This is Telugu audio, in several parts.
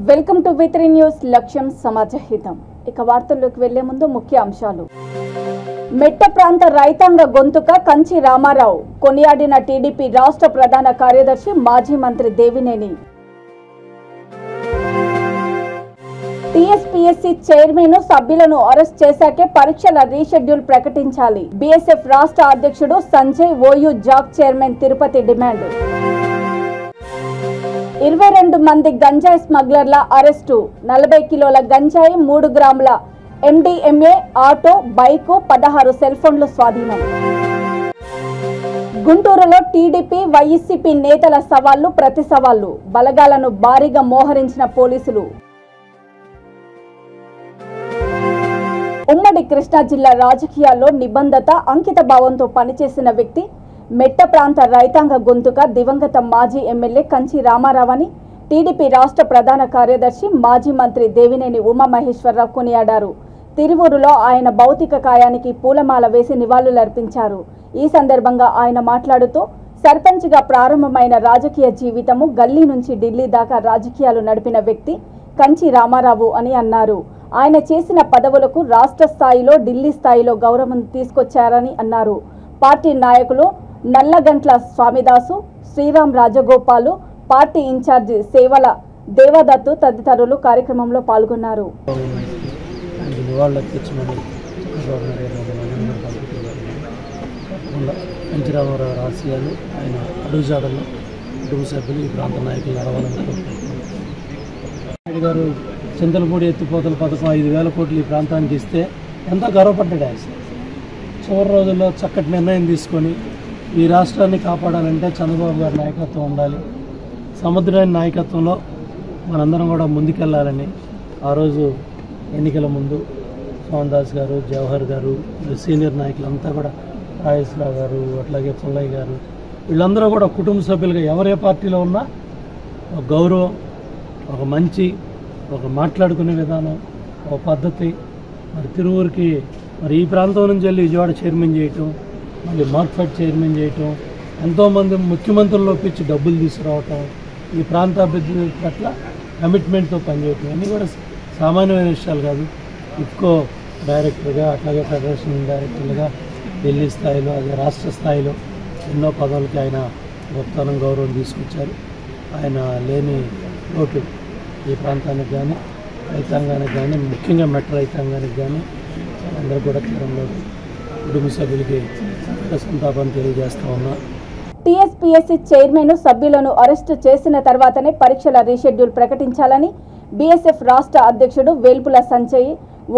వెల్కమ్ టు V3 న్యూస్ లక్ష్యం సమాజహితం. ఇక వార్తల్లోకి వెళ్లే ముందు ముఖ్య అంశాలు. మెట్ట ప్రాంత రైతాంగ గొంతుక కంచి రామారావు కొనియాడిన టీడీపీ రాష్ట్ర ప్రధాన కార్యదర్శి మాజీ మంత్రి దేవినేని. టీఎస్పీఎస్సీ చైర్మన్ సభ్యులను అరెస్ట్ చేశాకే పరీక్షల రీషెడ్యూల్ ప్రకటించాలి. బీఎస్ఎఫ్ రాష్ట్ర అధ్యక్షుడు Sanjay OU JAC chairman Tirupati demand. 22 మంది గంజాయి స్మగ్లర్ల అరెస్టు. 40 కిలోల గంజాయి, 3 గ్రాముల MDMA, ఆటో, బైకు, 16 సెల్ ఫోన్లు స్వాధీనం. గుంటూరులో టీడీపీ వైసీపీ నేతల సవాళ్లు ప్రతి సవాళ్లు. బలగాలను భారీగా మోహరించిన పోలీసులు. ఉమ్మడి కృష్ణా జిల్లా రాజకీయాల్లో నిబంధత, అంకిత భావంతో పనిచేసిన వ్యక్తి మెట్ట ప్రాంత రైతాంగ గొంతుక దివంగత మాజీ ఎమ్మెల్యే కంచి రామారావు అని టీడీపీ రాష్ట్ర ప్రధాన కార్యదర్శి మాజీ మంత్రి దేవినేని ఉమామహేశ్వరరావు కొనియాడారు. తిరువూరులో ఆయన భౌతిక కాయానికి పూలమాల వేసి నివాళులర్పించారు. ఈ సందర్భంగా ఆయన మాట్లాడుతూ సర్పంచ్గా ప్రారంభమైన రాజకీయ జీవితము గల్లీ నుంచి ఢిల్లీ దాకా రాజకీయాలు నడిపిన వ్యక్తి కంచి రామారావు అని అన్నారు. ఆయన చేసిన పదవులకు రాష్ట్ర స్థాయిలో, ఢిల్లీ స్థాయిలో గౌరవం తీసుకొచ్చారని అన్నారు. పార్టీ నాయకులు నల్లగంట్ల స్వామిదాసు, శ్రీరామ్ రాజగోపాలు, పార్టీ ఇన్ఛార్జి సేవల దేవదత్తు తదితరులు కార్యక్రమంలో పాల్గొన్నారు. రామారావు ఆశయాలు ఆయన అడుగుజాడల్లో కుటుంబ సభ్యులు ఈ ప్రాంత నాయకులు నడవాలనుకుంటున్నారు. గారు చింతలపూడి ఎత్తిపోతల పథకం 5,000 కోట్లు ఈ ప్రాంతానికి ఇస్తే ఎంతో గర్వపడ్డాడు. ఆయన చివరి రోజుల్లో చక్కటి నిర్ణయం తీసుకొని ఈ రాష్ట్రాన్ని కాపాడాలంటే చంద్రబాబు గారి నాయకత్వం ఉండాలి, సముద్రమైన నాయకత్వంలో మనందరం కూడా ముందుకెళ్లాలని ఆ రోజు ఎన్నికల ముందు సోమదాస్ గారు, జవహర్ గారు, సీనియర్ నాయకులంతా కూడా రాజేశ్వరరావు గారు, అట్లాగే పుల్లయ్య గారు, వీళ్ళందరూ కూడా కుటుంబ సభ్యులుగా ఎవరే పార్టీలో ఉన్నా ఒక గౌరవం, ఒక మంచి, ఒక మాట్లాడుకునే విధానం, ఒక పద్ధతి. మరి తిరువూరుకి మరి ఈ ప్రాంతం నుంచి వెళ్ళి విజయవాడ చైర్మన్ చేయటం, మళ్ళీ మార్క్ఫెడ్ చైర్మన్ చేయటం, ఎంతోమంది ముఖ్యమంత్రులను ఒప్పించి డబ్బులు తీసుకురావటం, ఈ ప్రాంత అభివృద్ధి పట్ల కమిట్మెంట్తో పనిచేయటం అన్నీ కూడా సామాన్యమైన విషయాలు కాదు. ఇఫ్కో డైరెక్టర్గా, అట్లాగే ఫెడరేషన్ డైరెక్టర్లుగా ఢిల్లీ స్థాయిలో, అదే రాష్ట్ర స్థాయిలో ఎన్నో పదవులకి ఆయన గొప్పతనం, గౌరవం తీసుకొచ్చారు. ఆయన లేని లోటు ఈ ప్రాంతానికి కానీ, రైతాంగానికి కానీ, ముఖ్యంగా మెట్ట రైతాంగానికి కానీ అందరూ కూడా తీరంలో కుటుంబ సభ్యులకి సంతాపాన్ని తెలియజేస్తా ఉన్నా. టీఎస్పీఎస్సీ చైర్మన్ సభ్యులను అరెస్టు చేసిన తర్వాతనే పరీక్షల రీషెడ్యూల్ ప్రకటించాలని బీఎస్ఎఫ్ రాష్ట్ర అధ్యక్షుడు Velpula Sanjay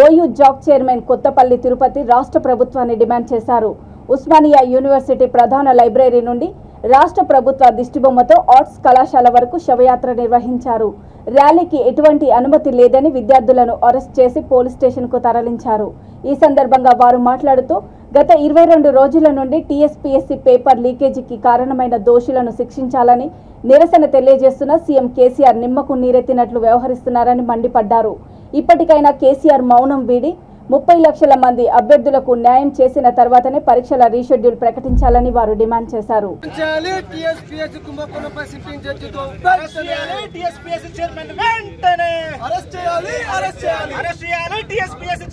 OU JAC chairman Kothapalli Tirupati రాష్ట్ర ప్రభుత్వాన్ని డిమాండ్ చేశారు. ఉస్మానియా యూనివర్సిటీ ప్రధాన లైబ్రరీ నుండి రాష్ట్ర ప్రభుత్వ దిష్టిబొమ్మతో ఆర్ట్స్ కళాశాల వరకు శవయాత్ర నిర్వహించారు. ర్యాలీకి ఎటువంటి అనుమతి లేదని విద్యార్థులను అరెస్ట్ చేసి పోలీస్ స్టేషన్కు తరలించారు. ఈ సందర్భంగా వారు మాట్లాడుతూ గత 22 రోజుల నుండి టీఎస్పీఎస్సీ పేపర్ లీకేజీకి కారణమైన దోషులను శిక్షించాలని నిరసన తెలియజేస్తున్న సీఎం కేసీఆర్ నిమ్మకు నీరెత్తినట్లు వ్యవహరిస్తున్నారని మండిపడ్డారు. ఇప్పటికైనా కేసీఆర్ మౌనం వీడి 30 లక్షల మంది అభ్యర్థులకు న్యాయం చేసిన తర్వాతనే పరీక్షల రీషెడ్యూల్ ప్రకటించాలని వారు డిమాండ్ చేశారు. టీఎస్పీఎస్సీ కుంభకోణంపై సిట్టింగ్ జడ్జితో టీఎస్పీఎస్సీ చైర్మన్ వెంటనే అరెస్ట్ చేయాలి, అరెస్ట్ చేయాలి, అరెస్ట్ చేయాలి, టీఎస్పీఎస్సీ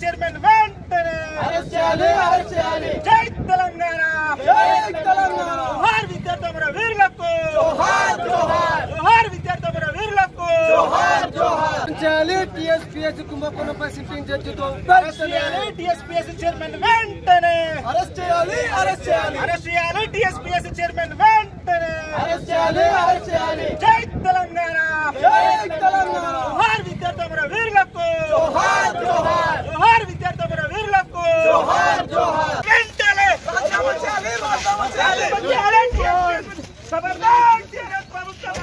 చైర్మన్ వెంటనే అరెస్ట్ చేయాలి, అరెస్ట్ చేయాలి. జై తెలంగాణ, జై తెలంగాణ. జోహార్ విద్యార్థుల వీరులకు, జోహార్ జోహార్, జోహార్ విద్యార్థుల వీరులకు, జోహార్ జోహార్. వెంటనే రాజ్యాంగం చేయాలి, రాజ్యాంగం చేయాలి, ఖబర్దార్ టీఆర్ఎస్ ప్రభుత్వం.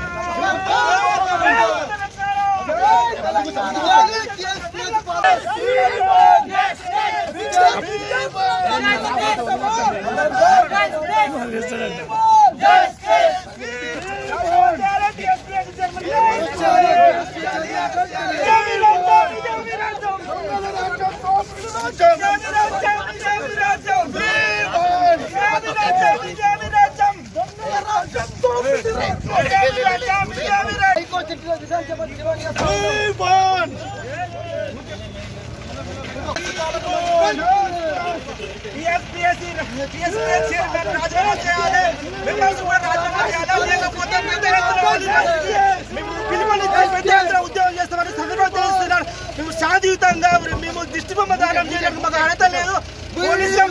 ఉద్యోగం చేస్తామని సందర్భంగా తెలుస్తున్నారు. మేము శాంతియుతంగా మేము దిష్టిబొమ్మ దానం చేయడానికి మాకు అర్హత లేదు. పోలీసులు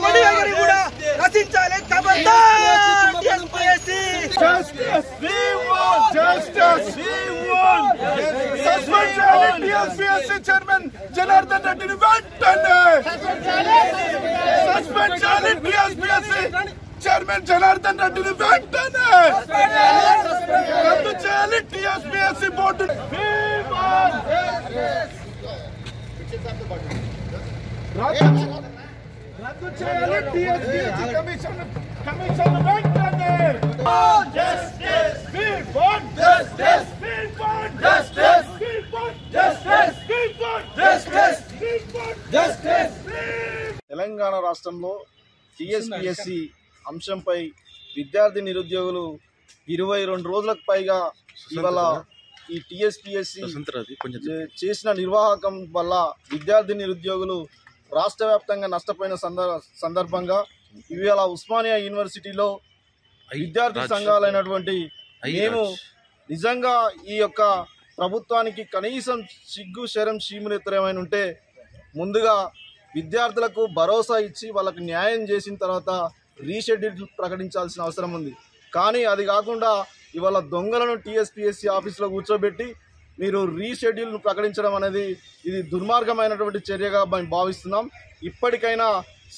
కూడా రచించాలి. చైర్మన్ జనార్దన్ రెడ్డిని వెంటనే సస్పెండ్ చేయాలి. టీఎస్పీఎస్సీ చైర్మన్ జనార్దన్ రెడ్డిని వెంటనే రద్దు చేయాలి. టీఎస్పీఎస్సీ బోర్డు రద్దు చేయాలి. టీఎస్పీఎస్సీ కమిషన్ వెంటనే తెలంగాణ రాష్ట్రంలో టీఎస్పీఎస్సీ అంశంపై విద్యార్థి నిరుద్యోగులు 22 రోజులకు పైగా ఇవాళ ఈ టీఎస్పీఎస్సీ చేసిన నిర్వాహకం వల్ల విద్యార్థి నిరుద్యోగులు రాష్ట్ర వ్యాప్తంగా నష్టపోయిన సందర్భంగా ఇవాళ ఉస్మానియా యూనివర్సిటీలో విద్యార్థి సంఘాలైనటువంటి మేము నిజంగా ఈ యొక్క ప్రభుత్వానికి కనీసం సిగ్గు శరం చీమునెత్తు ఏమైనా ఉంటే ముందుగా విద్యార్థులకు భరోసా ఇచ్చి వాళ్ళకు న్యాయం చేసిన తర్వాత రీషెడ్యూల్ ప్రకటించాల్సిన అవసరం ఉంది. కానీ అది కాకుండా ఇవాళ దొంగలను టీఎస్పీఎస్సీ ఆఫీసులో కూర్చోబెట్టి మీరు రీషెడ్యూల్ ప్రకటించడం అనేది ఇది దుర్మార్గమైనటువంటి చర్యగా భావిస్తున్నాం. ఇప్పటికైనా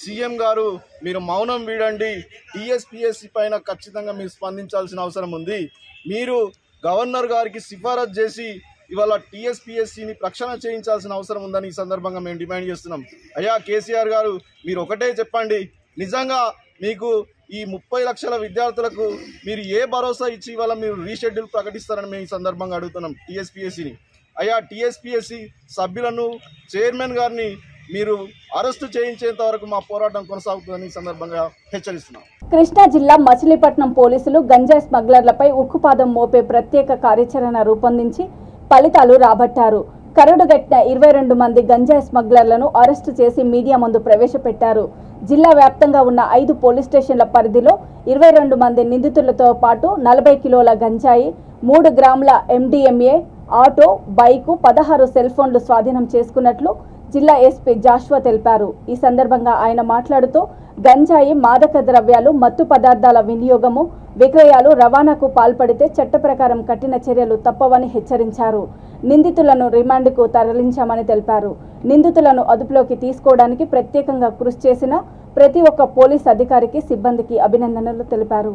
సీఎం గారు మీరు మౌనం వీడండి. టీఎస్పీఎస్సీ పైన ఖచ్చితంగా మీరు స్పందించాల్సిన అవసరం ఉంది. మీరు గవర్నర్ గారికి సిఫారసు చేసి ఇవాళ టీఎస్పీఎస్సీని ప్రక్షాళన చేయించాల్సిన అవసరం ఉందని ఈ సందర్భంగా మేము డిమాండ్ చేస్తున్నాం. అయ్యా కేసీఆర్ గారు మీరు ఒకటే చెప్పండి, నిజంగా మీకు ఈ 30 లక్షల విద్యార్థులకు మీరు ఏ భరోసా ఇచ్చి ఇవాళ మీరు రీషెడ్యూల్ ప్రకటిస్తారని మేము ఈ సందర్భంగా అడుగుతున్నాం టీఎస్పీఎస్సీని. అయ్యా టీఎస్పీఎస్సీ సభ్యులను చైర్మన్ గారిని మీరు అరెస్టు చేయించేంత వరకు మా పోరాటం కొనసాగుతుందని ఈ సందర్భంగా హెచ్చరిస్తున్నాం. కృష్ణా జిల్లా మచిలీపట్నం పోలీసులు గంజాయి స్మగ్లర్లపై ఉక్కుపాదం మోపే ప్రత్యేక కార్యాచరణ రూపొందించి ఫలితాలు రాబట్టారు. కరడుగట్టిన 22 మంది గంజాయి స్మగ్లర్లను అరెస్టు చేసి మీడియా ముందు ప్రవేశపెట్టారు. జిల్లా వ్యాప్తంగా ఉన్న 5 పోలీస్ స్టేషన్ల పరిధిలో 22 మంది నిందితులతో పాటు 40 కిలోల గంజాయి, 3 గ్రాముల MDMA, ఆటో, బైకు, 16 సెల్ ఫోన్లు స్వాధీనం చేసుకున్నట్లు జిల్లా ఎస్పీ జాషువా తెలిపారు. ఈ సందర్భంగా ఆయన మాట్లాడుతూ గంజాయి, మాదక ద్రవ్యాలు, మత్తు పదార్థాల వినియోగము, విక్రయాలు, రవాణాకు పాల్పడితే చట్ట ప్రకారం కఠిన చర్యలు తప్పవని హెచ్చరించారు. నిందితులను రిమాండ్కు తరలించామని తెలిపారు. నిందితులను అదుపులోకి తీసుకోవడానికి ప్రత్యేకంగా కృషి చేసిన ప్రతి ఒక్క పోలీస్ అధికారికి, సిబ్బందికి అభినందనలు తెలిపారు.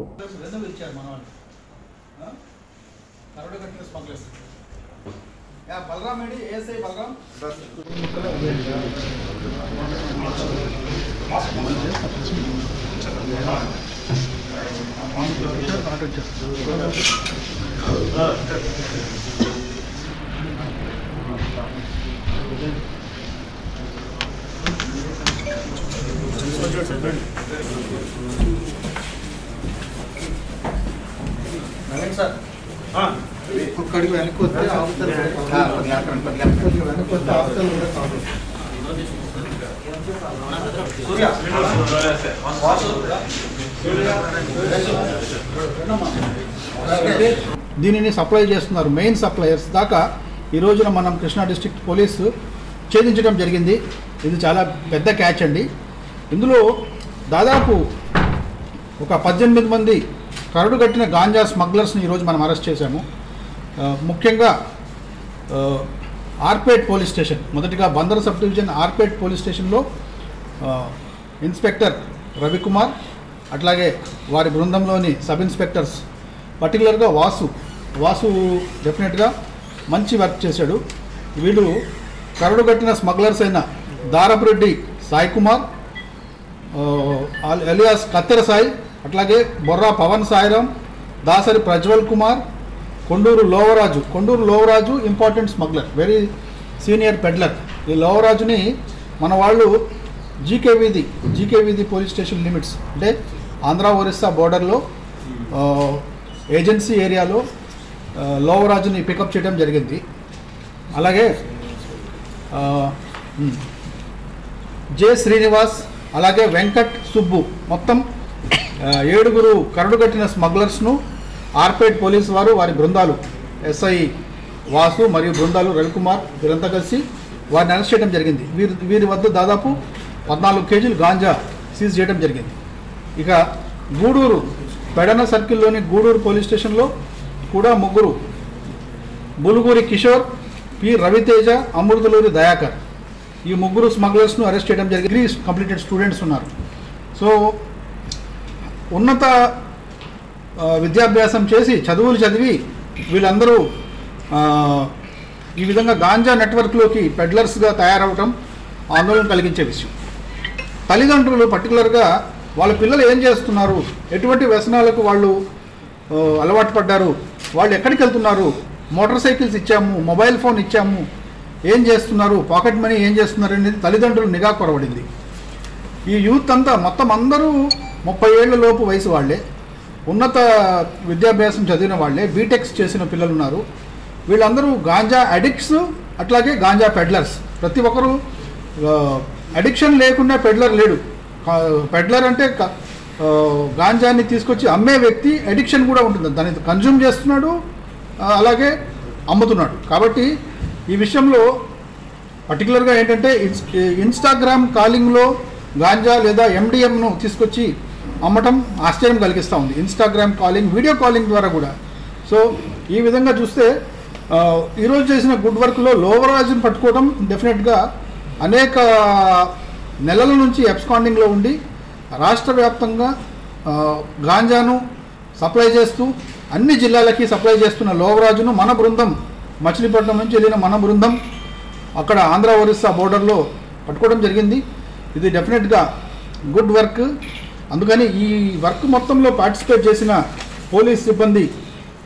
ఒక్కడికి వెనక్కి వస్తే దీనిని సప్లై చేస్తున్నారు. మెయిన్ సప్లయర్స్ దాకా ఈ రోజున మనం కృష్ణా డిస్ట్రిక్ట్ పోలీసు ఛేదించడం జరిగింది. ఇది చాలా పెద్ద క్యాచ్ అండి. ఇందులో దాదాపు ఒక 18 మంది కరడుగట్టిన గాంజా స్మగ్లర్స్ని ఈరోజు మనం అరెస్ట్ చేశాము. ముఖ్యంగా ఆర్పేట్ పోలీస్ స్టేషన్, మొదటిగా బందర్ సబ్ డివిజన్ ఆర్పేట్ పోలీస్ స్టేషన్లో ఇన్స్పెక్టర్ రవికుమార్, అట్లాగే వారి బృందంలోని సబ్ ఇన్స్పెక్టర్స్, పర్టికులర్గా వాసు డెఫినెట్గా మంచి వర్క్ చేశాడు. వీళ్ళు కరడుగట్టిన స్మగ్లర్స్ అయిన దారపురెడ్డి సాయి కుమార్ ఎలియాస్ కత్తెర సాయి, అట్లాగే Borra Pavan Sairam, Dasari Prajwal Kumar, Konduru Lovaraju important smuggler, very senior peddler. ఈ లోవరాజుని మన వాళ్ళు జీకే వీధి పోలీస్ స్టేషన్ లిమిట్స్, అంటే ఆంధ్ర ఒరిస్సా బోర్డర్లో ఏజెన్సీ ఏరియాలో లోవరాజుని పికప్ చేయడం జరిగింది. అలాగే జె శ్రీనివాస్ అలాగే వెంకట్ సుబ్బు మొత్తం 7 కరడుగట్టిన స్మగ్లర్స్ను ఆర్పేట్ పోలీసు వారు వారి బృందాలు ఎస్ఐ వాసు మరియు బృందాలు రవికుమార్ వీరంతా కలిసి వారిని అరెస్ట్ చేయడం జరిగింది. వీరి వద్ద దాదాపు 14 కేజీలు గాంజా సీజ్ చేయడం జరిగింది. ఇక గూడూరు పెడన సర్కిల్లోని గూడూరు పోలీస్ స్టేషన్లో కూడా 3 బులుగూరి కిషోర్, పి రవితేజ, అమృతలూరి దయాకర్ ఈ 3 స్మగ్లర్స్ను అరెస్ట్ చేయడం జరిగింది. 3 కంప్లీటెడ్ స్టూడెంట్స్ ఉన్నారు. సో ఉన్నత విద్యాభ్యాసం చేసి చదువులు చదివి వీళ్ళందరూ ఈ విధంగా గాంజా నెట్వర్క్లోకి పెడ్లర్స్గా తయారవడం ఆందోళన కలిగించే విషయం. తల్లిదండ్రులు పర్టికులర్గా వాళ్ళ పిల్లలు ఏం చేస్తున్నారు, ఎటువంటి వ్యసనాలకు వాళ్ళు అలవాటు పడ్డారు, వాళ్ళు ఎక్కడికి వెళ్తున్నారు, మోటార్ సైకిల్స్ ఇచ్చాము, మొబైల్ ఫోన్ ఇచ్చాము, ఏం చేస్తున్నారు, పాకెట్ మనీ ఏం చేస్తున్నారు అనేది తల్లిదండ్రులు నిఘా కొరవడింది. ఈ యూత్ అంతా మొత్తం అందరూ 30 ఏళ్ల లోపు వయసు వాళ్ళే, ఉన్నత విద్యాభ్యాసం చదివిన వాళ్ళే, బీటెక్స్ చేసిన పిల్లలు ఉన్నారు. వీళ్ళందరూ గాంజా అడిక్ట్స్, అట్లాగే గాంజా పెడ్లర్స్. ప్రతి ఒక్కరూ అడిక్షన్ లేకుండా పెడ్లర్ లేడు. పెడ్లర్ అంటే గాంజాని తీసుకొచ్చి అమ్మే వ్యక్తి, అడిక్షన్ కూడా ఉంటుంది, దాన్ని కన్జ్యూమ్ చేస్తున్నాడు అలాగే అమ్ముతున్నాడు. కాబట్టి ఈ విషయంలో పర్టికులర్గా ఏంటంటే ఇన్స్టాగ్రామ్ కాలింగ్లో గాంజా లేదా ఎండిఎంను తీసుకొచ్చి అమ్మటం ఆశ్చర్యం కలిగిస్తూ ఉంది. ఇన్స్టాగ్రామ్ కాలింగ్, వీడియో కాలింగ్ ద్వారా కూడా. సో ఈ విధంగా చూస్తే ఈరోజు చేసిన గుడ్ వర్క్లో లోవరాజును పట్టుకోవడం డెఫినెట్గా అనేక నెలల నుంచి అబ్స్కాండింగ్లో ఉండి రాష్ట్ర వ్యాప్తంగా గాంజాను సప్లై చేస్తూ అన్ని జిల్లాలకి సప్లై చేస్తున్న లోవరాజును మన బృందం మచిలీపట్నం నుంచి వెళ్ళిన మన బృందం అక్కడ ఆంధ్ర ఒరిస్సా బోర్డర్లో పట్టుకోవడం జరిగింది. ఇది డెఫినెట్గా గుడ్ వర్క్. అందుకని ఈ వర్క్ మొత్తంలో పార్టిసిపేట్ చేసిన పోలీస్ సిబ్బంది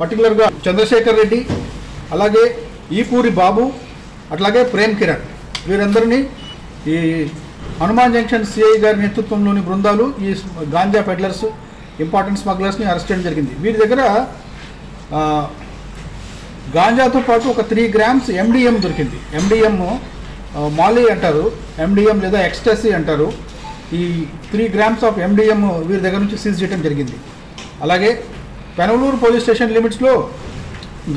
పర్టికులర్గా చంద్రశేఖర్ రెడ్డి, అలాగే ఈపూరి బాబు, అట్లాగే ప్రేమ్ కిరణ్ వీరందరినీ ఈ హనుమాన్ జంక్షన్ సిఐ గారి నేతృత్వంలోని బృందాలు ఈ గాంజా పెడ్లర్స్, ఇంపార్టెంట్ స్మగ్లర్స్ని అరెస్ట్ చేయడం జరిగింది. వీరి దగ్గర గాంజాతో పాటు ఒక 3 గ్రామ్స్ ఎండిఎం దొరికింది. ఎండిఎం మాలీ అంటారు, ఎండిఎం లేదా ఎక్స్టసీ అంటారు. ఈ 3 గ్రామ్స్ ఆఫ్ ఎండిఎం వీరి దగ్గర నుంచి సీజ్ చేయడం జరిగింది. అలాగే పెనవలూరు పోలీస్ స్టేషన్ లిమిట్స్లో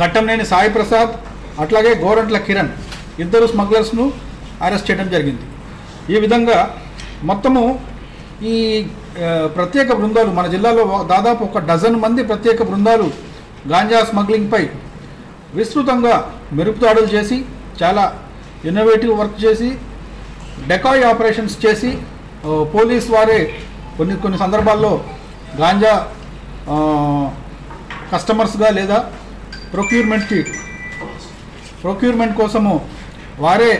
ఘట్టంనేని సాయి ప్రసాద్ అట్లాగే గోరంట్ల కిరణ్ 2 స్మగ్లర్స్ను అరెస్ట్ చేయడం జరిగింది. ఈ విధంగా మొత్తము ఈ ప్రత్యేక బృందాలు మన జిల్లాలో దాదాపు 1 డజన్ మంది ప్రత్యేక బృందాలు గాంజా స్మగ్లింగ్పై విస్తృతంగా మెరుపుదాడులు చేసి చాలా ఇన్నోవేటివ్ వర్క్ చేసి డెకాయ్ ఆపరేషన్స్ చేసి పోలీస్ వారే కొన్ని సందర్భాల్లో గాంజా కస్టమర్స్గా లేదా ప్రొక్యూర్మెంట్ కోసము వారే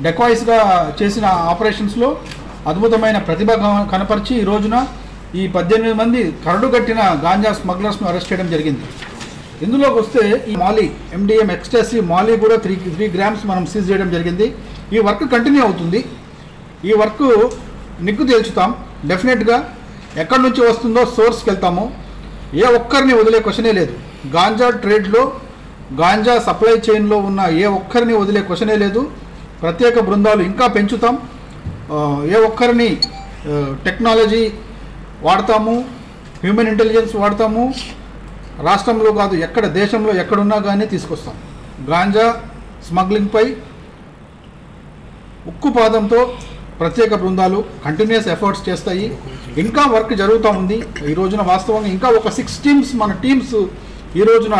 డెకాయ్స్గా చేసిన ఆపరేషన్స్లో అద్భుతమైన ప్రతిభ కనపరిచి ఈ రోజున ఈ 18 మంది కరడుగట్టిన గాంజా స్మగ్లర్స్ను అరెస్ట్ చేయడం జరిగింది. ఇందులోకి వస్తే ఈ మాలీ ఎండిఎం ఎక్స్టసీ మాలీ కూడా 3 గ్రామ్స్ మనం సీజ్ చేయడం జరిగింది. ఈ వర్క్ కంటిన్యూ అవుతుంది. ఈ వర్క్ నిగ్గు తేల్చుతాం. డెఫినెట్గా ఎక్కడి నుంచి వస్తుందో సోర్స్కి వెళ్తాము. ఏ ఒక్కరిని వదిలే క్వశ్చనే లేదు. గాంజా ట్రేడ్లో, గాంజా సప్లై చైన్లో ఉన్న ఏ ఒక్కరిని వదిలే క్వశ్చనే లేదు. ప్రత్యేక బృందాలు ఇంకా పెంచుతాం. ఏ ఒక్కరిని టెక్నాలజీ వాడతాము, హ్యూమన్ ఇంటెలిజెన్స్ వాడతాము. రాష్ట్రంలో కాదు, ఎక్కడ దేశంలో ఎక్కడున్నా కానీ తీసుకొస్తాం. గాంజా స్మగ్లింగ్పై ఉక్కుపాదంతో ప్రత్యేక బృందాలు కంటిన్యూస్ ఎఫర్ట్స్ చేస్తాయి. ఇంకా వర్క్ జరుగుతూ ఉంది. ఈ రోజున వాస్తవంగా ఇంకా ఒక 6 టీమ్స్ మన టీమ్స్ ఈ రోజున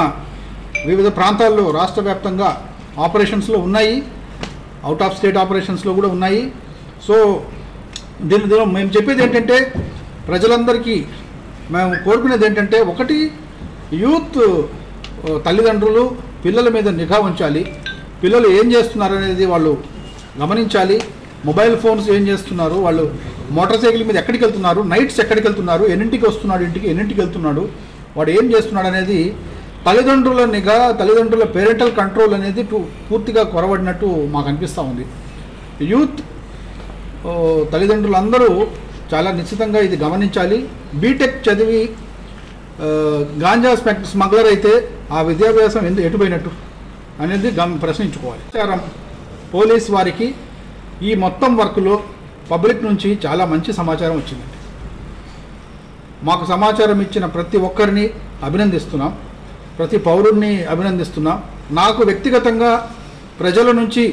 వివిధ ప్రాంతాల్లో రాష్ట్ర వ్యాప్తంగా ఆపరేషన్స్లో ఉన్నాయి. అవుట్ ఆఫ్ స్టేట్ ఆపరేషన్స్లో కూడా ఉన్నాయి. సో దీనిలో మేము చెప్పేది ఏంటంటే ప్రజలందరికీ మేము కోరుకునేది ఏంటంటే, ఒకటి యూత్ తల్లిదండ్రులు పిల్లల మీద నిఘా ఉంచాలి. పిల్లలు ఏం చేస్తున్నారు అనేది వాళ్ళు గమనించాలి. మొబైల్ ఫోన్స్ ఏం చేస్తున్నారు, వాళ్ళు మోటార్ సైకిల్ మీద ఎక్కడికి వెళ్తున్నారు, నైట్స్ ఎక్కడికి వెళ్తున్నారు, ఎన్నింటికి వస్తున్నాడు, ఎన్నింటికి వెళ్తున్నాడు, వాడు ఏం చేస్తున్నాడు అనేది తల్లిదండ్రుల నిఘా, తల్లిదండ్రుల పేరెంటల్ కంట్రోల్ అనేది పూర్తిగా కొరవడినట్టు మాకు అనిపిస్తూ ఉంది. యూత్ తల్లిదండ్రులందరూ చాలా నిశ్చితంగా ఇది గమనించాలి. బీటెక్ చదివి గాంజా స్మగ్లర్ అయితే ఆ విద్యాభ్యాసం ఎటుపోయినట్టు అనేది ప్రశ్నించుకోవాలి. పోలీస్ వారికి ఈ మొత్తం వర్క్లో పబ్లిక్ నుంచి చాలా మంచి సమాచారం వచ్చిందండి. మాకు సమాచారం ఇచ్చిన ప్రతి ఒక్కరిని అభినందిస్తున్నాం, ప్రతి పౌరుడిని అభినందిస్తున్నాం. నాకు వ్యక్తిగతంగా ప్రజల నుంచి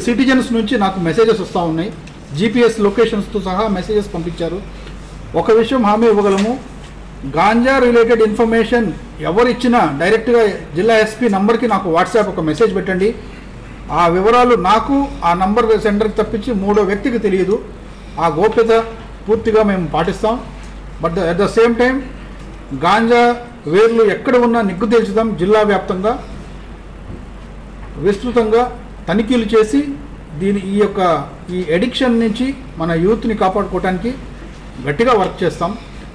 సిటిజన్స్ నుంచి నాకు మెసేజెస్ వస్తూ ఉన్నాయి. జీపీఎస్ లొకేషన్స్తో సహా మెసేజెస్ పంపించారు. ఒక విషయం హామీ ఇవ్వగలము, గాంజా రిలేటెడ్ ఇన్ఫర్మేషన్ ఎవరు ఇచ్చినా డైరెక్ట్గా జిల్లా ఎస్పీ నంబర్కి నాకు వాట్సాప్ ఒక మెసేజ్ పెట్టండి. ఆ వివరాలు నాకు ఆ నంబర్ సెంటర్కి తప్పించి మూడో వ్యక్తికి తెలియదు. ఆ గోప్యత పూర్తిగా మేము పాటిస్తాం. But at the same time ganja వేర్లు ఎక్కడ ఉన్నా నిగ్గు తేల్చుదాం. జిల్లా వ్యాప్తంగా విస్తృతంగా తనిఖీలు చేసి ఈ ఎడిక్షన్ నుంచి మన యూత్ని కాపాడుకోవడానికి గట్టిగా వర్క్ చేస్తాం.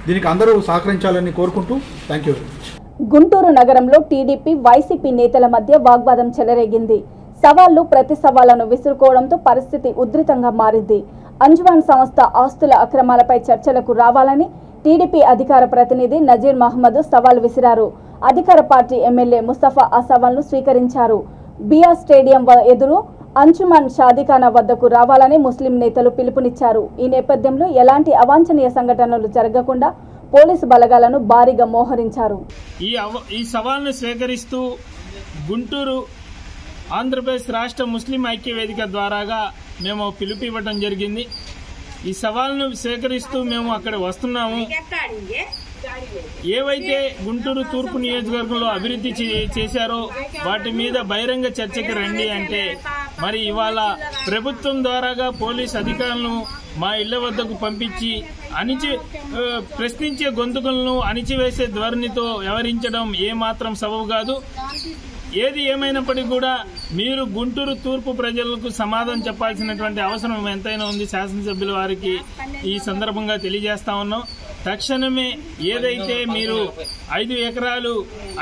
దీనికి అందరూ సహకరించాలని కోరుకుంటూ thank you very much. Guntur నగరంలో టీడీపీ వైసీపీ నేతల మధ్య వాగ్వాదం చెలరేగింది. సవాళ్లు ప్రతి సవాళ్లను విసురుకోవడంతో పరిస్థితి ఉధృతంగా మారింది. అంజుమాన్ సంస్థ ఆస్తుల అక్రమాలపై చర్చలకు రావాలని టీడీపీ అధికార ప్రతినిధి నజీర్ మహమ్మద్ సవాల్ విసిరారు. అధికార పార్టీ ఎమ్మెల్యే ముస్తఫా ఆ సవాల్ను స్వీకరించారు. బిఆర్ స్టేడియం ఎదురు అంజుమాన్ షాదీఖానా వద్దకు రావాలని ముస్లిం నేతలు పిలుపునిచ్చారు. ఈ నేపథ్యంలో ఎలాంటి అవాంఛనీయ సంఘటనలు జరగకుండా పోలీసు బలగాలను భారీగా మోహరించారు. ఈ సవాల్ను స్వీకరిస్తూ గుంటూరు ఆంధ్రప్రదేశ్ రాష్ట్ర ముస్లిం ఐక్య వేదిక ద్వారాగా మేము పిలుపు ఇవ్వడం జరిగింది. ఈ సవాల్ను స్వీకరిస్తూ మేము అక్కడ వస్తున్నాము. ఏవైతే గుంటూరు తూర్పు నియోజకవర్గంలో అభివృద్ధి చేశారో వాటి మీద బహిరంగ చర్చకి రండి అంటే మరి ఇవాళ ప్రభుత్వం ద్వారాగా పోలీస్ అధికారులను మా ఇళ్ల వద్దకు పంపించి ప్రశ్నించే గొంతుకలను అణిచివేసే ధోరణితో వ్యవహరించడం ఏమాత్రం సబబు కాదు. ఏది ఏమైనప్పటికీ కూడా మీరు గుంటూరు తూర్పు ప్రజలకు సమాధానం చెప్పాల్సినటువంటి అవసరం ఎంతైనా ఉంది. శాసనసభ్యుల వారికి ఈ సందర్భంగా తెలియజేస్తా ఉన్నాం. తక్షణమే ఏదైతే మీరు 5 ఎకరాలు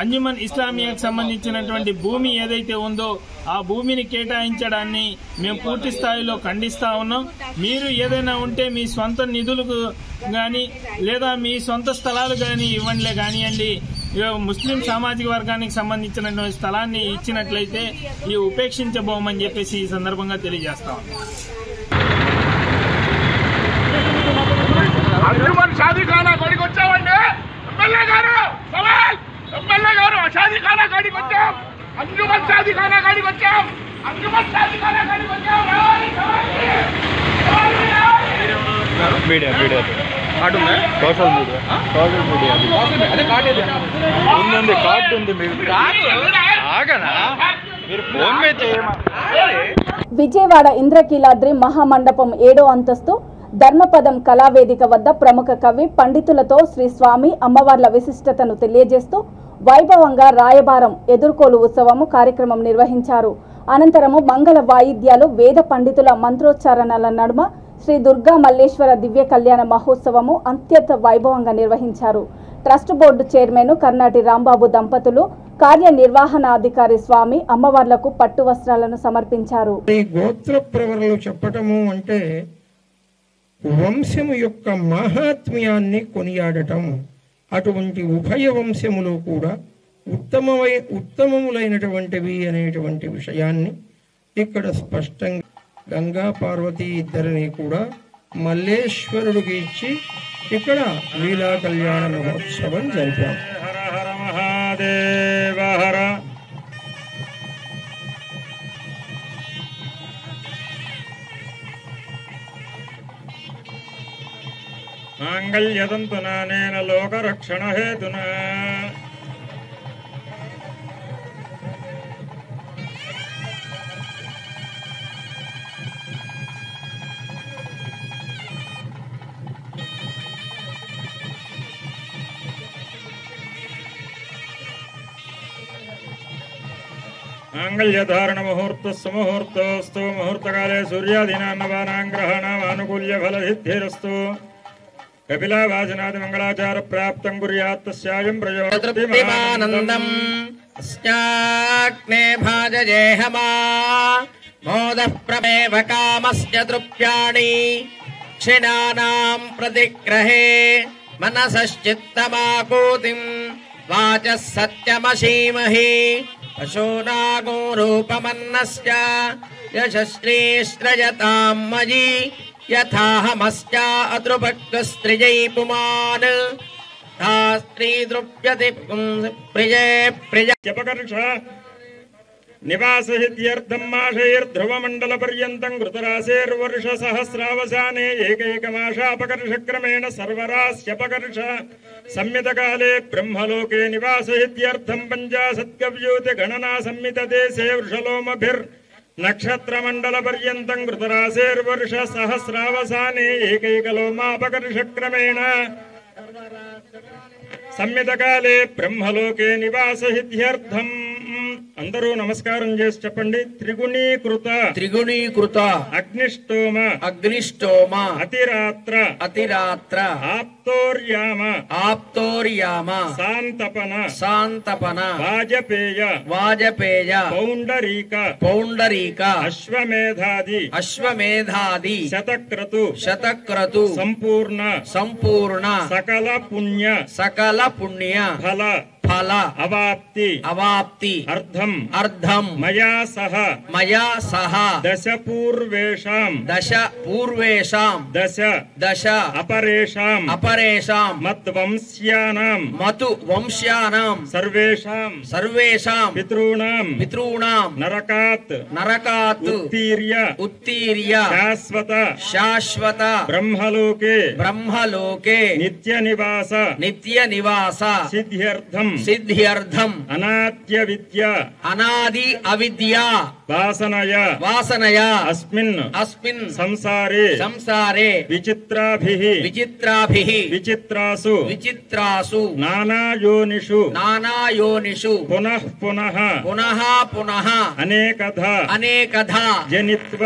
అంజుమన్ ఇస్లామియాకు సంబంధించినటువంటి భూమి ఏదైతే ఉందో ఆ భూమిని కేటాయించడాన్ని మేము పూర్తి స్థాయిలో ఖండిస్తా ఉన్నాం. మీరు ఏదైనా ఉంటే మీ సొంత నిధులకు కానీ లేదా మీ సొంత స్థలాలు కానీ ఇవ్వండిలే కానివ్వండి. ముస్లిం సామాజిక వర్గానికి సంబంధించినటువంటి స్థలాన్ని ఇచ్చినట్లయితే ఈ ఉపేక్షించబోమని చెప్పేసి ఈ సందర్భంగా తెలియజేస్తాం. అంజుమన్ షాదీఖానా కాడికి వచ్చామండి. ఎమ్మెల్యే గారు సవాల్, ఎమ్మెల్యే గారు షాదీఖానా కాడికి వచ్చాం. అంజుమన్ షాదీఖానా కాడికి వచ్చాం. అంజుమన్ షాదీఖానా కాడికి వచ్చాం. మీడియా కార్డు ఉందా? సోషల్ మీడియా అదే కార్డు ఉంది. మీరు ఆగనా? మీరు ఫోన్ మీద చేయమని. విజయవాడ ఇంద్రకీలాద్రి మహామండపం 7వ అంతస్తు ధర్మపదం కళావేదిక వద్ద ప్రముఖ కవి పండితులతో శ్రీ స్వామి అమ్మవార్ల విశిష్టతను తెలియజేస్తూ వైభవంగా రాయబారం ఎదుర్కోలు ఉత్సవము కార్యక్రమం నిర్వహించారు. అనంతరము మంగళ వాయిద్యాలు, వేద పండితుల మంత్రోచ్చారణల నడుమ శ్రీ దుర్గా మల్లేశ్వర దివ్య కళ్యాణ మహోత్సవము అత్యంత వైభవంగా నిర్వహించారు. Trust board chairman Karnati Rambabu దంపతులు, కార్యనిర్వహణాధికారి స్వామి అమ్మవార్లకు పట్టు వస్త్రాలను సమర్పించారు. గోత్ర ప్రవరలు చెప్పటము అంటే వంశము యొక్క మహాత్మ్యాన్ని కొనియాడటం. అటువంటి ఉభయ వంశములు కూడా ఉత్తమములైనటువంటివి అనేటువంటి విషయాన్ని ఇక్కడ స్పష్టంగా గంగా పార్వతి ఇద్దరిని కూడా మల్లేశ్వరుడికి ఇచ్చి ఇక్కడ లీలా కళ్యాణ మహోత్సవం జరిపాం. హర హర మహాదేవ హర. మాంగళ్యతంతునానేన లోకరక్షణ హేతునా మాంగళ్యధారణ ముహూర్తస్సు ముహూర్తోస్తు ముహూర్తకాలే సూర్యాదీనాన్నవానాం గ్రహాణామానుకూల్య ఫలసిద్ధిరస్తు. కపిలావాచనాది మంగళాచార ప్రాప్తం కుర్యాత్ తస్యాయం ప్రయోజనం. స్యాగ్నే భాజయేహమా మోదః ప్రమేవ కామస్య తృప్యాణి క్షిణానాం ప్రతిగ్రహే మనసశ్చిత్తమాకూతిం వాచः సత్యమసీమహి పశూనాగో రూపమన్నస్య యశశ్రీశ్రయతాం మయీ యథాహమస్యా అతృభక్తస్త్రిజై పుమాన్ తా స్త్రీ ద్రుప్యతి ప్రియే ప్రియ జపకర్ష నివాసహిత్యర్థం మాషైర్ధ్రువమండలపర్యంతం కృతరాశేర్వర్షసహస్రావసానే ఏకైకమాషాపకర్షక్రమేణ సర్వరాస్యపకర్ష సంమితకాలే బ్రహ్మలోకే నివాసహిత్యర్థం పంచాశత్కవ్యూతి గణనా సంమితదేశే వృషలోమభిర్నక్షత్రమండలపర్యంతం కృతరాశేర్వర్షసహస్రావసానే ఏకైకలోమాపకర్షక్రమేణ సంమితకాలే బ్రహ్మలోకే నివాసహిత్యర్థం. అందరూ నమస్కారం చేసి చెప్పండి. త్రిగుణీకృత అగ్నిష్టోమ అతిరాత్ర ఆప్తోర్యామ శాంతపన వాజపేయ పౌండరీక అశ్వమేధాది శతక్రతు సంపూర్ణ సకల పుణ్య ఫల అవాప్తి అర్థం మయా సహ దశ అపరేషాం మతు వంశ్యానాం సర్వేషాం పితॄణాం నరకాత్ ఉత్తీర్య శాశ్వత బ్రహ్మలోకే నిత్య నివాస సిద్ధ్యర్థం అనాది అవిద్య వాసనయా అస్మిన్ సంసారే విచిత్రాభిః విచిత్రాసు నానాయోనిషు పునః అనేకధా జనిత్వ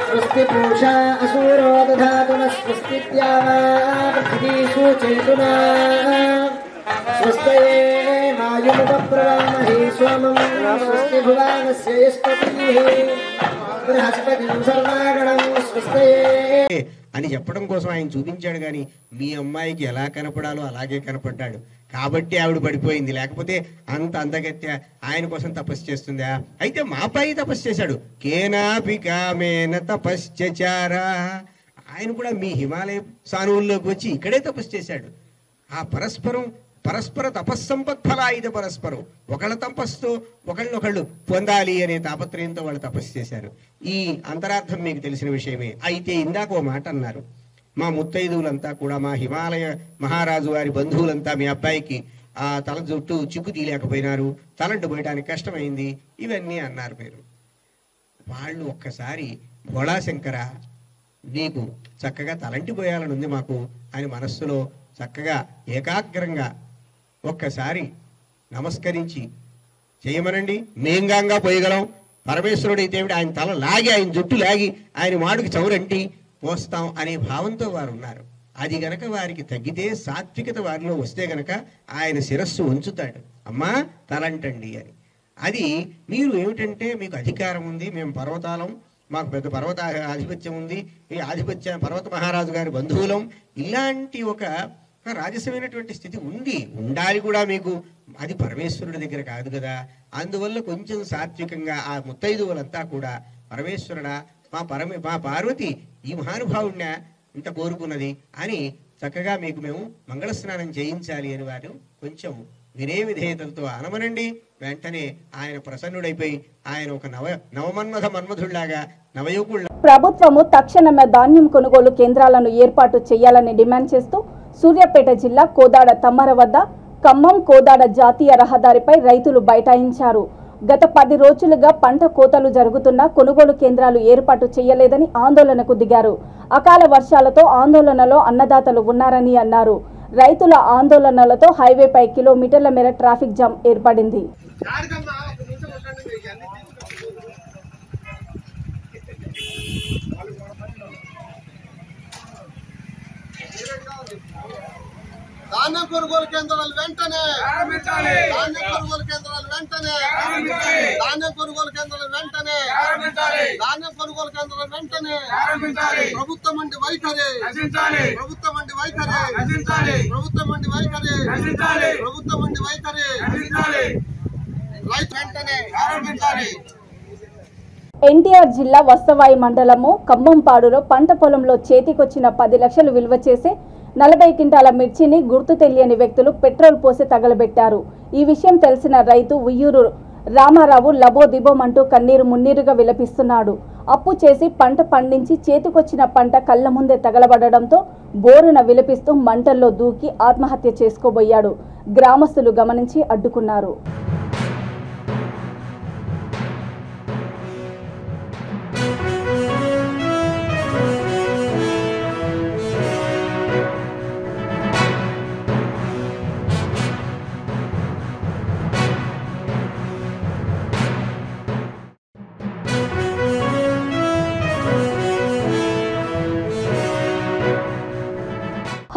स्वस्ति पूषा असुरो दधातु न स्वस्तित्या पृथिवी सूचयितुना स्वस्तये वायुमुपप्रवामहे सोमं स्वस्ति भुवानस्य यस्पतिः बृहस्पतिं सर्वागणं स्वस्तये అని చెప్పడం కోసం ఆయన చూపించాడు. కానీ మీ అమ్మాయికి ఎలా కనపడాలో అలాగే కనపడ్డాడు కాబట్టి ఆవిడ పడిపోయింది. లేకపోతే అంత అందగత్య ఆయన కోసం తపస్సు చేస్తుందా? అయితే మాపై తపస్సు చేశాడు. కేనాపికామేన తపశ్చచారా, ఆయన కూడా మీ హిమాలయ సానువుల్లోకి వచ్చి ఇక్కడే తపస్సు చేశాడు. ఆ పరస్పర తపస్సంపత్ఫలాయిత పరస్పరం, ఒకళ్ళ తపస్సు ఒకళ్ళనొకళ్ళు పొందాలి అనే తాపత్రయంతో వాళ్ళు తపస్సు చేశారు. ఈ అంతరార్థం మీకు తెలిసిన విషయమే. అయితే ఇందాక ఓ మాట అన్నారు, మా ముత్తైదువులంతా కూడా, మా హిమాలయ మహారాజు వారి బంధువులంతా మీ అబ్బాయికి ఆ తల జుట్టు చిక్కు తీయలేకపోయినారు, తలంటు పోయడానికి కష్టమైంది, ఇవన్నీ అన్నారు మీరు. వాళ్ళు ఒక్కసారి భోళాశంకర నీకు చక్కగా తలంటి పోయాలని ఉంది మాకు అని మనస్సులో చక్కగా ఏకాగ్రంగా ఒక్కసారి నమస్కరించి చేయమనండి, మేంగాంగా పోయగలం. పరమేశ్వరుడు అయితే ఆయన తల లాగి, ఆయన జుట్టు లాగి, ఆయన మాడుకి చౌరంటి పోస్తాం అనే భావంతో వారు ఉన్నారు. అది గనక వారికి తగ్గితే, సాత్వికత వారిలో వస్తే గనక ఆయన శిరస్సు ఉంచుతాడు, అమ్మా తలంటండి అని. అది మీరు ఏమిటంటే మీకు అధికారం ఉంది, మేము పర్వతాలం, మాకు పెద్ద పర్వత ఆధిపత్యం ఉంది, ఈ ఆధిపత్య పర్వత మహారాజు గారి బంధువులం, ఇలాంటి ఒక రాజసమైనటువంటి స్థితి ఉండాలి కూడా మీకు. అది పరమేశ్వరుడి దగ్గర కాదు కదా. అందువల్ల కొంచెం సాత్వికంగా ఆ ముత్తైదువులంతా కూడా పరమేశ్వరుడా మా పార్వతి ఈ మహానుభావుడిని ఇంత కోరుకున్నది అని చక్కగా మీకు మేము మంగళ స్నానం చేయించాలి అని వారు కొంచెం వినయ విధేయతలతో అనమనండి. వెంటనే ఆయన ప్రసన్నుడైపోయి ఆయన ఒక మన్మధుళ్లాగా నవయుగుళ్ళ. ప్రభుత్వము తక్షణమే ధాన్యం కొనుగోలు కేంద్రాలను ఏర్పాటు చేయాలని డిమాండ్ చేస్తూ సూర్యాపేట జిల్లా కోదాడ తమ్మర వద్ద ఖమ్మం కోదాడ జాతీయ రహదారిపై రైతులు బైఠాయించారు. గత 10 రోజులుగా పంట కోతలు జరుగుతున్నా కొనుగోలు కేంద్రాలు ఏర్పాటు చేయలేదని ఆందోళనకు దిగారు. అకాల వర్షాలతో ఆందోళనలో అన్నదాతలు ఉన్నారని అన్నారు. రైతుల ఆందోళనలతో హైవేపై కిలోమీటర్ల మేర ట్రాఫిక్ జామ్ ఏర్పడింది. ధాన్యం కొనుగోలు కేంద్రాలు వెంటనే, ధాన్యం కొనుగోలు కేంద్రాలు వెంటనే, ధాన్యం కొనుగోలు కేంద్రాలు వెంటనే, ధాన్యం కొనుగోలు కేంద్రాలు వెంటనే. ప్రభుత్వం అంటే వైఖరి, ప్రభుత్వం అంటే వైఖరి, ప్రభుత్వం అంటే వైఖరి, ప్రభుత్వం అంటే వైఖరి. రైతు వెంటనే ఆరంభించాలి. ఎన్టీఆర్ జిల్లా వస్తవాయి మండలము ఖమ్మంపాడులో పంట పొలంలో చేతికొచ్చిన 10 లక్షలు విలువ చేసే 40 క్వింటాల మిర్చిని గుర్తు తెలియని వ్యక్తులు పెట్రోల్ పోసి తగలబెట్టారు. ఈ విషయం తెలిసిన రైతు ఉయ్యూరు రామారావు లబోదిబోమంటూ కన్నీరు మున్నీరుగా విలపిస్తున్నాడు. అప్పు చేసి పంట పండించి చేతికొచ్చిన పంట కళ్ల ముందే తగలబడడంతో బోరున విలపిస్తూ మంటల్లో దూకి ఆత్మహత్య చేసుకోబోయాడు. గ్రామస్తులు గమనించి అడ్డుకున్నారు.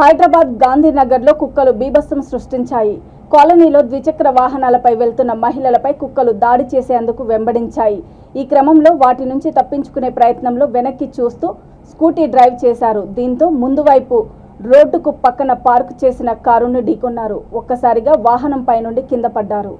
హైదరాబాద్ గాంధీనగర్లో కుక్కలు బీభత్సం సృష్టించాయి. కాలనీలో ద్విచక్ర వాహనాలపై వెళ్తున్న మహిళలపై కుక్కలు దాడి చేసేందుకు వెంబడించాయి. ఈ క్రమంలో వాటి నుంచి తప్పించుకునే ప్రయత్నంలో వెనక్కి చూస్తూ స్కూటీ డ్రైవ్ చేశారు. దీంతో ముందు వైపు రోడ్డుకు పక్కన పార్కు చేసిన కారును ఢీకొన్నారు. ఒక్కసారిగా వాహనంపై నుండి కింద పడ్డారు.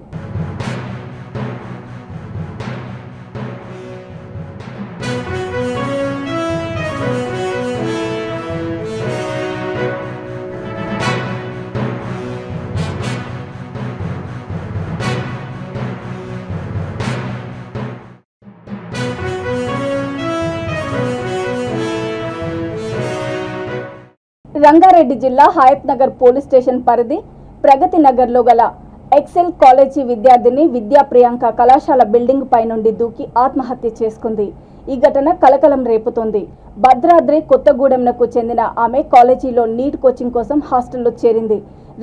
రంగారెడ్డి జిల్లా హయత్ నగర్ పోలీస్ స్టేషన్ పరిధి ప్రగతి నగర్లో గల ఎక్సెల్ కాలేజీ విద్యార్థిని విద్యా ప్రియాంక కళాశాల బిల్డింగ్ పై నుండి దూకి ఆత్మహత్య చేసుకుంది. ఈ ఘటన కలకలం రేపుతోంది. భద్రాద్రి కొత్తగూడెంకు చెందిన ఆమె కాలేజీలో నీట్ కోచింగ్ కోసం హాస్టల్లో చేరింది.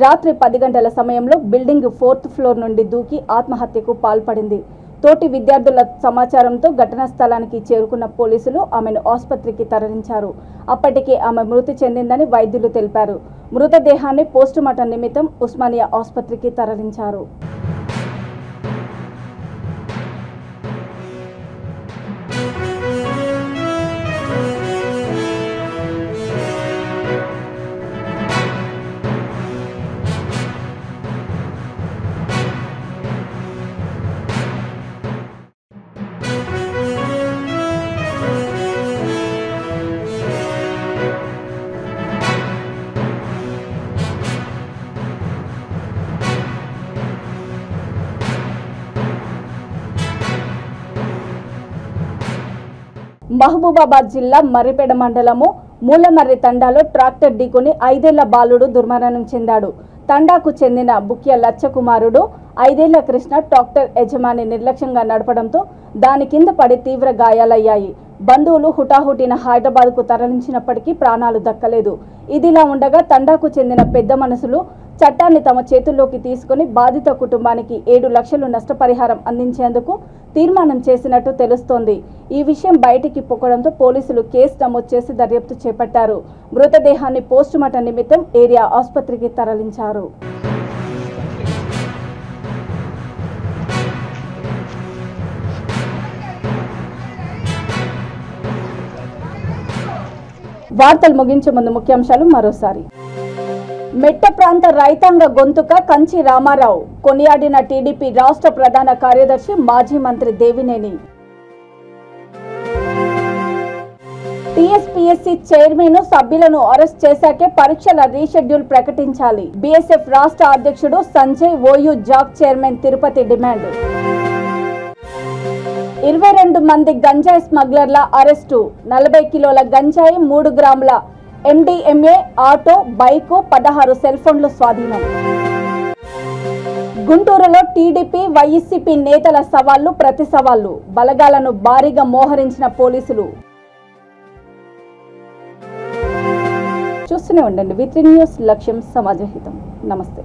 రాత్రి 10 గంటల సమయంలో బిల్డింగ్ 4th ఫ్లోర్ నుండి దూకి ఆత్మహత్యకు పాల్పడింది. తోటి విద్యార్థుల సమాచారంతో ఘటనా స్థలానికి చేరుకున్న పోలీసులు ఆమెను ఆసుపత్రికి తరలించారు. అప్పటికే ఆమె మృతి చెందిందని వైద్యులు తెలిపారు. మృతదేహాన్ని పోస్టుమార్టం నిమిత్తం ఉస్మానియా ఆసుపత్రికి తరలించారు. మహబూబాబాద్ జిల్లా మర్రిపేడ మండలము మూలమర్రి తండాలో ట్రాక్టర్ ఢీకొని 5 ఏళ్ల బాలుడు దుర్మరణం చెందాడు. తండాకు చెందిన బుక్య లచ్చకుమారుడు 5 ఏళ్ల కృష్ణ ట్రాక్టర్ యజమాని నిర్లక్ష్యంగా నడపడంతో దాని కింద పడి తీవ్ర గాయాలయ్యాయి. బంధువులు హుటాహుటిన హైదరాబాద్కు తరలించినప్పటికీ ప్రాణాలు దక్కలేదు. ఇదిలా ఉండగా తండాకు చెందిన పెద్ద మనసులు చట్టాన్ని తమ చేతుల్లోకి తీసుకుని బాధిత కుటుంబానికి 7 లక్షలు నష్టపరిహారం అందించేందుకు తీర్మానం చేసినట్టు తెలుస్తోంది. ఈ విషయం బయటికి పొక్కడంతో పోలీసులు కేసు నమోదు చేసి దర్యాప్తు చేపట్టారు. మృతదేహాన్ని పోస్టుమార్టం నిమిత్తం ఏరియా ఆసుపత్రికి తరలించారు. వార్తలు ముగించే ముందు ముఖ్యాంశాలు మరోసారి. మెట్ట ప్రాంత రైతాంగ గొంతుక కంచి రామారావు కొనియాడిన టీడీపీ రాష్ట్ర ప్రధాన కార్యదర్శి మాజీ మంత్రి దేవినేని. టీఎస్పీఎస్సీ చైర్మన్ సభ్యులను అరెస్ట్ చేశాకే పరీక్షల రీషెడ్యూల్ ప్రకటించాలి. బీఎస్ఎఫ్ రాష్ట్ర అధ్యక్షుడు Sanjay OU JAC chairman Tirupati demand. 22 మంది గంజాయి స్మగ్లర్ల అరెస్టు. 40 కిలోల గంజాయి, 3 గ్రాముల ఎండిఎంఏ, ఆటో, బైకు, 16 సెల్ ఫోన్లు స్వాధీనం. గుంటూరులో టీడీపీ వైసీపీ నేతల సవాళ్లు ప్రతి సవాళ్లు. బలగాలను భారీగా మోహరించిన పోలీసులు. చూస్తూనే ఉండండి V3 న్యూస్, లక్ష్యం సమాజహితం. నమస్తే.